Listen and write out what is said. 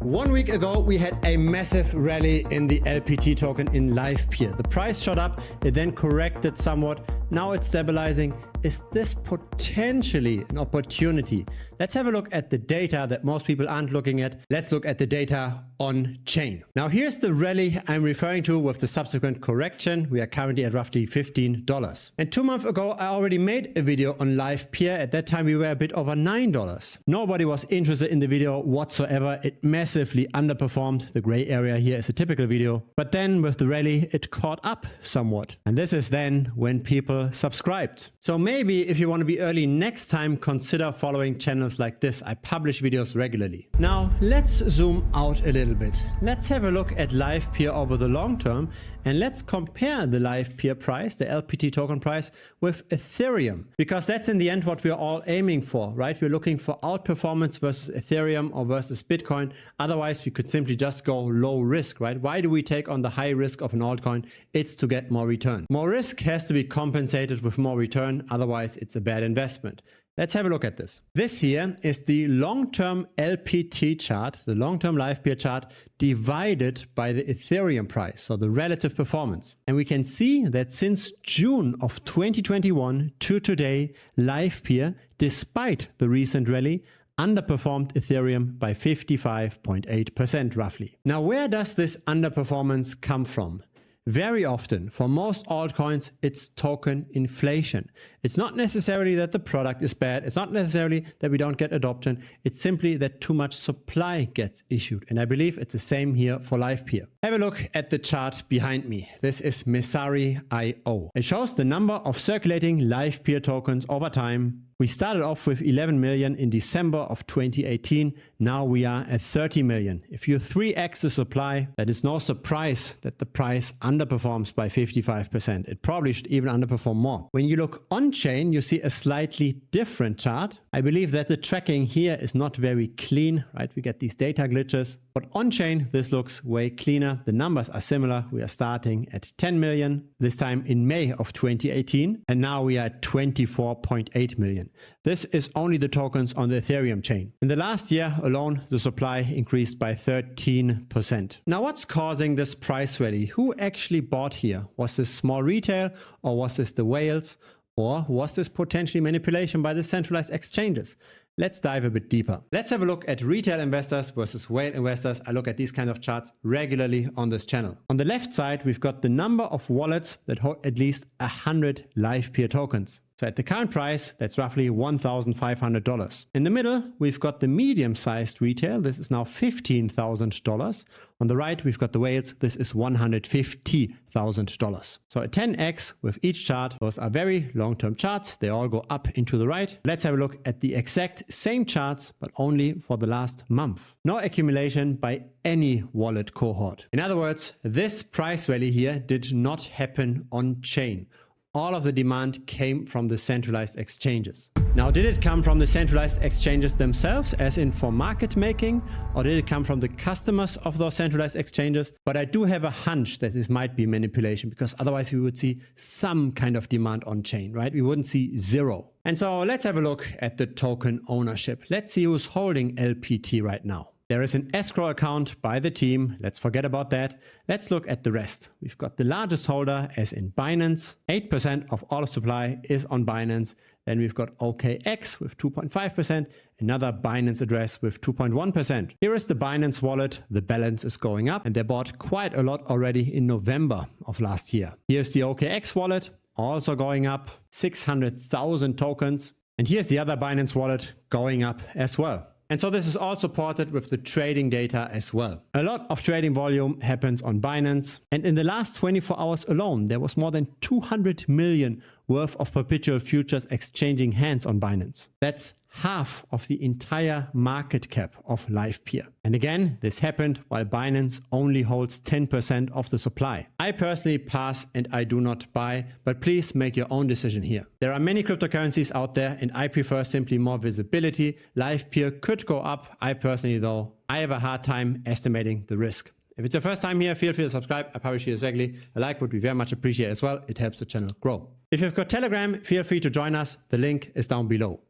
1 week ago, we had a massive rally in the LPT token in Livepeer. The price shot up, it then corrected somewhat. Now it's stabilizing. Is this potentially an opportunity? Let's have a look at the data that most people aren't looking at. Let's look at the data on chain. Now here's the rally I'm referring to with the subsequent correction. We are currently at roughly $15. And 2 months ago, I already made a video on Livepeer. At that time, we were a bit over $9. Nobody was interested in the video whatsoever. It massively underperformed. The gray area here is a typical video. But then with the rally, it caught up somewhat. And this is then when people subscribed. So maybe if you want to be early next time, consider following channels like this. I publish videos regularly. Now let's zoom out a little bit. Let's have a look at Livepeer over the long term, and let's compare the Livepeer price, the LPT token price, with Ethereum, because that's in the end what we're all aiming for, right? We're looking for outperformance versus Ethereum or versus Bitcoin. Otherwise, we could simply just go low risk, right? Why do we take on the high risk of an altcoin? It's to get more return. More risk has to be compensated with more return. Otherwise, it's a bad investment. Let's have a look at this. This here is the long-term LPT chart, the long-term Livepeer chart, divided by the Ethereum price, so the relative performance. And we can see that since June of 2021 to today, Livepeer, despite the recent rally, underperformed Ethereum by 55.8% roughly. Now, where does this underperformance come from? Very often, for most altcoins, it's token inflation. It's not necessarily that the product is bad. It's not necessarily that we don't get adoption. It's simply that too much supply gets issued. And I believe it's the same here for Livepeer. Have a look at the chart behind me. This is Messari.io. It shows the number of circulating Livepeer tokens over time. We started off with 11 million in December of 2018. Now we are at 30 million. If you 3x the supply, that is no surprise that the price underperforms by 55%. It probably should even underperform more. When you look on-chain, you see a slightly different chart. I believe that the tracking here is not very clean, right? We get these data glitches. But on-chain, this looks way cleaner. The numbers are similar. We are starting at 10 million, this time in May of 2018. And now we are at 24.8 million. This is only the tokens on the Ethereum chain. In the last year alone, the supply increased by 13%. Now, what's causing this price rally? Who actually bought here? Was this small retail, or was this the whales? Or was this potentially manipulation by the centralized exchanges? Let's dive a bit deeper. Let's have a look at retail investors versus whale investors. I look at these kind of charts regularly on this channel. On the left side, we've got the number of wallets that hold at least 100 Livepeer tokens. So at the current price, that's roughly $1,500. In the middle, we've got the medium-sized retail. This is now $15,000. On the right, we've got the whales. This is $150,000. So a 10x with each chart. Those are very long-term charts. They all go up into the right. Let's have a look at the exact same charts, but only for the last month. No accumulation by any wallet cohort. In other words, this price rally here did not happen on chain. All of the demand came from the centralized exchanges. Now, did it come from the centralized exchanges themselves, as in for market making, or did it come from the customers of those centralized exchanges? But I do have a hunch that this might be manipulation, because otherwise we would see some kind of demand on chain, right? We wouldn't see zero. And so let's have a look at the token ownership. Let's see who's holding LPT right now. There is an escrow account by the team. Let's forget about that. Let's look at the rest. We've got the largest holder as in Binance. 8% of all of supply is on Binance. Then we've got OKX with 2.5%, another Binance address with 2.1%. Here is the Binance wallet. The balance is going up, and they bought quite a lot already in November of last year. Here's the OKX wallet, also going up 600,000 tokens. And here's the other Binance wallet going up as well. And so this is all supported with the trading data as well. A lot of trading volume happens on Binance. And in the last 24 hours alone, there was more than 200 million worth of perpetual futures exchanging hands on Binance. That's half of the entire market cap of Livepeer. And again, this happened while Binance only holds 10% of the supply. I personally pass and I do not buy, but please make your own decision here. There are many cryptocurrencies out there, and I prefer simply more visibility. Livepeer could go up. I personally, though, I have a hard time estimating the risk. If it's your first time here, feel free to subscribe. I publish videos regularly. A like would be very much appreciated as well. It helps the channel grow. If you've got Telegram, feel free to join us. The link is down below.